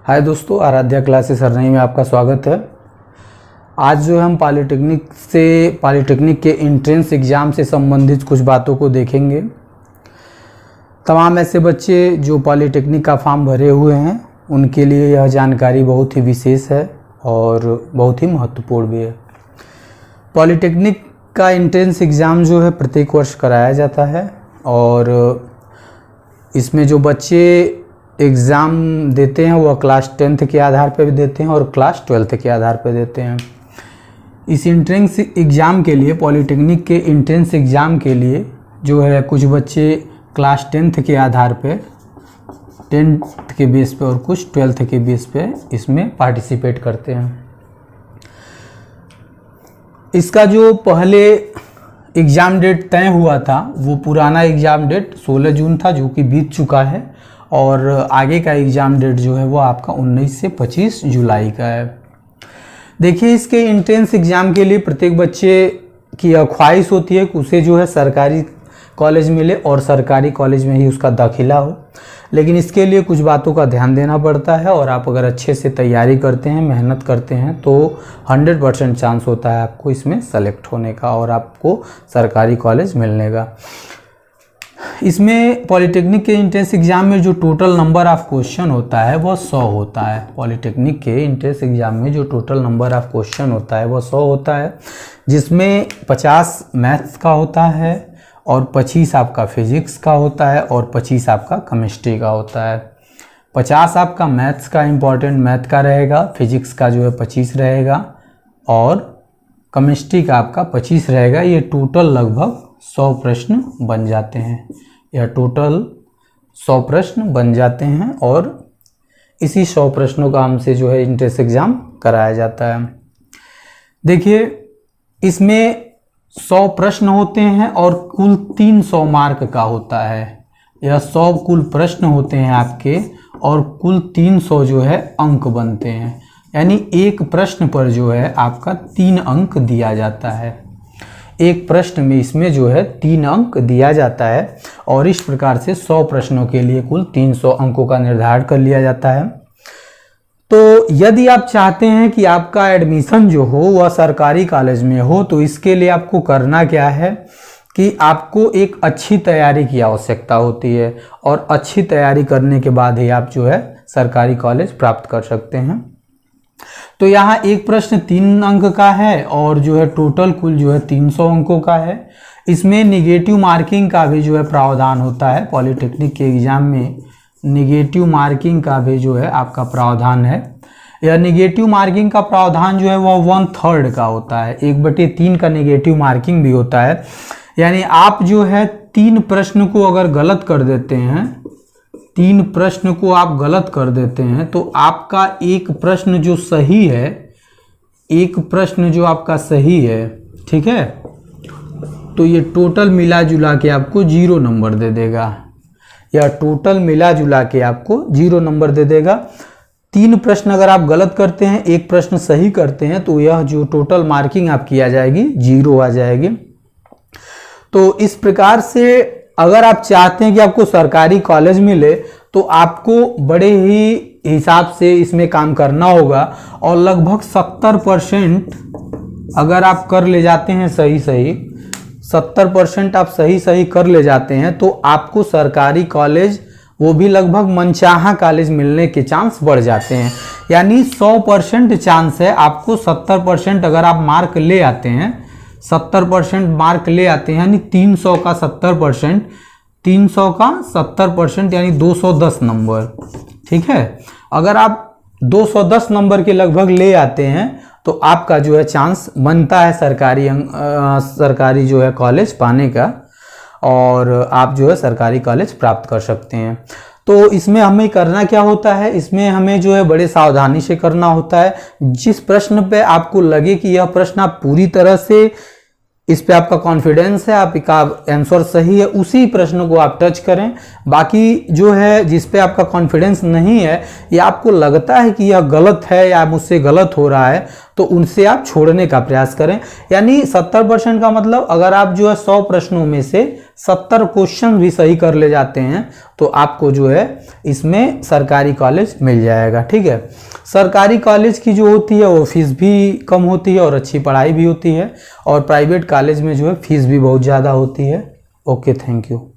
हाय दोस्तों, आराध्या क्लासेस सरनाई में आपका स्वागत है। आज जो हम पॉलिटेक्निक के एंट्रेंस एग्ज़ाम से संबंधित कुछ बातों को देखेंगे। तमाम ऐसे बच्चे जो पॉलिटेक्निक का फॉर्म भरे हुए हैं उनके लिए यह जानकारी बहुत ही विशेष है और बहुत ही महत्वपूर्ण भी है। पॉलिटेक्निक का एंट्रेंस एग्ज़ाम जो है प्रत्येक वर्ष कराया जाता है और इसमें जो बच्चे एग्ज़ाम देते हैं वह क्लास 10th के आधार पर भी देते हैं और क्लास 12th के आधार पर देते हैं। इस एंट्रेंस एग्ज़ाम के लिए, पॉलिटेक्निक के एंट्रेंस एग्ज़ाम के लिए जो है कुछ बच्चे क्लास 10th के आधार पे, 10th के बेस पे और कुछ 12th के बेस पे इसमें पार्टिसिपेट करते हैं। इसका जो पहले एग्ज़ाम डेट तय हुआ था वो पुराना एग्ज़ाम डेट 16 जून था जो कि बीत चुका है और आगे का एग्ज़ाम डेट जो है वो आपका 19 से 25 जुलाई का है। देखिए, इसके एंट्रेंस एग्ज़ाम के लिए प्रत्येक बच्चे की ख्वाहिश होती है कि उसे जो है सरकारी कॉलेज मिले और सरकारी कॉलेज में ही उसका दाखिला हो, लेकिन इसके लिए कुछ बातों का ध्यान देना पड़ता है और आप अगर अच्छे से तैयारी करते हैं, मेहनत करते हैं तो 100% चांस होता है आपको इसमें सेलेक्ट होने का और आपको सरकारी कॉलेज मिलने का। इसमें पॉलिटेक्निक के एंट्रेंस एग्ज़ाम में जो टोटल नंबर ऑफ क्वेश्चन होता है वह 100 होता है। पॉलिटेक्निक के एंट्रेंस एग्ज़ाम में जो टोटल नंबर ऑफ क्वेश्चन होता है वह 100 होता है, जिसमें 50 मैथ्स का होता है और 25 आपका फिजिक्स का होता है और 25 आपका केमिस्ट्री का होता है। 50 आपका मैथ्स का, इम्पॉर्टेंट मैथ का रहेगा, फिजिक्स का जो है 25 रहेगा और केमिस्ट्री का आपका 25 रहेगा। ये टोटल लगभग 100 प्रश्न बन जाते हैं। यह टोटल 100 प्रश्न बन जाते हैं और इसी 100 प्रश्नों का हमसे जो है एंट्रेंस एग्ज़ाम कराया जाता है। देखिए, इसमें 100 प्रश्न होते हैं और कुल 300 मार्क का होता है। यह 100 कुल प्रश्न होते हैं आपके और कुल 300 जो है अंक बनते हैं, यानी एक प्रश्न पर जो है आपका 3 अंक दिया जाता है। एक प्रश्न में इसमें जो है 3 अंक दिया जाता है और इस प्रकार से 100 प्रश्नों के लिए कुल 300 अंकों का निर्धारण कर लिया जाता है। तो यदि आप चाहते हैं कि आपका एडमिशन जो हो वह सरकारी कॉलेज में हो तो इसके लिए आपको करना क्या है कि आपको एक अच्छी तैयारी की आवश्यकता होती है और अच्छी तैयारी करने के बाद ही आप जो है सरकारी कॉलेज प्राप्त कर सकते हैं। तो यहाँ एक प्रश्न 3 अंक का है और जो है टोटल कुल जो है 300 अंकों का है। इसमें निगेटिव मार्किंग का भी जो है प्रावधान होता है। पॉलिटेक्निक के एग्ज़ाम में निगेटिव मार्किंग का भी जो है आपका प्रावधान है। यह निगेटिव मार्किंग का प्रावधान जो है वह 1/3 का होता है। 1/3 का निगेटिव मार्किंग भी होता है, यानी आप जो है 3 प्रश्न को अगर गलत कर देते हैं, 3 प्रश्न को आप गलत कर देते हैं तो आपका एक प्रश्न जो सही है, एक प्रश्न जो आपका सही है, ठीक है, तो ये टोटल मिला जुला के आपको 0 नंबर दे देगा। यह टोटल मिला जुला के आपको 0 नंबर दे देगा। 3 प्रश्न अगर आप गलत करते हैं, एक प्रश्न सही करते हैं तो यह जो टोटल मार्किंग आपकी आ जाएगी 0 आ जाएगी। तो इस प्रकार से अगर आप चाहते हैं कि आपको सरकारी कॉलेज मिले तो आपको बड़े ही हिसाब से इसमें काम करना होगा और लगभग 70% अगर आप कर ले जाते हैं सही 70% आप सही कर ले जाते हैं तो आपको सरकारी कॉलेज, वो भी लगभग मनचाहा कॉलेज मिलने के चांस बढ़ जाते हैं। यानी 100% चांस है आपको 70% अगर आप मार्क ले आते हैं, 70% मार्क ले आते हैं, यानी 300 का 70%, 300 का 70% यानी 210 नंबर, ठीक है। अगर आप 210 नंबर के लगभग ले आते हैं तो आपका जो है चांस बनता है सरकारी जो है कॉलेज पाने का और आप जो है सरकारी कॉलेज प्राप्त कर सकते हैं। तो इसमें हमें करना क्या होता है, इसमें हमें जो है बड़े सावधानी से करना होता है। जिस प्रश्न पे आपको लगे कि यह प्रश्न आप पूरी तरह से इस पे आपका कॉन्फिडेंस है, आपका आंसर सही है, उसी प्रश्न को आप टच करें। बाकी जो है जिस पे आपका कॉन्फिडेंस नहीं है या आपको लगता है कि यह गलत है या मुझसे गलत हो रहा है तो उनसे आप छोड़ने का प्रयास करें। यानी 70% का मतलब अगर आप जो है 100 प्रश्नों में से 70 क्वेश्चन भी सही कर ले जाते हैं तो आपको जो है इसमें सरकारी कॉलेज मिल जाएगा। ठीक है, सरकारी कॉलेज की जो होती है वो फीस भी कम होती है और अच्छी पढ़ाई भी होती है, और प्राइवेट कॉलेज में जो है फीस भी बहुत ज़्यादा होती है। Okay, thank you.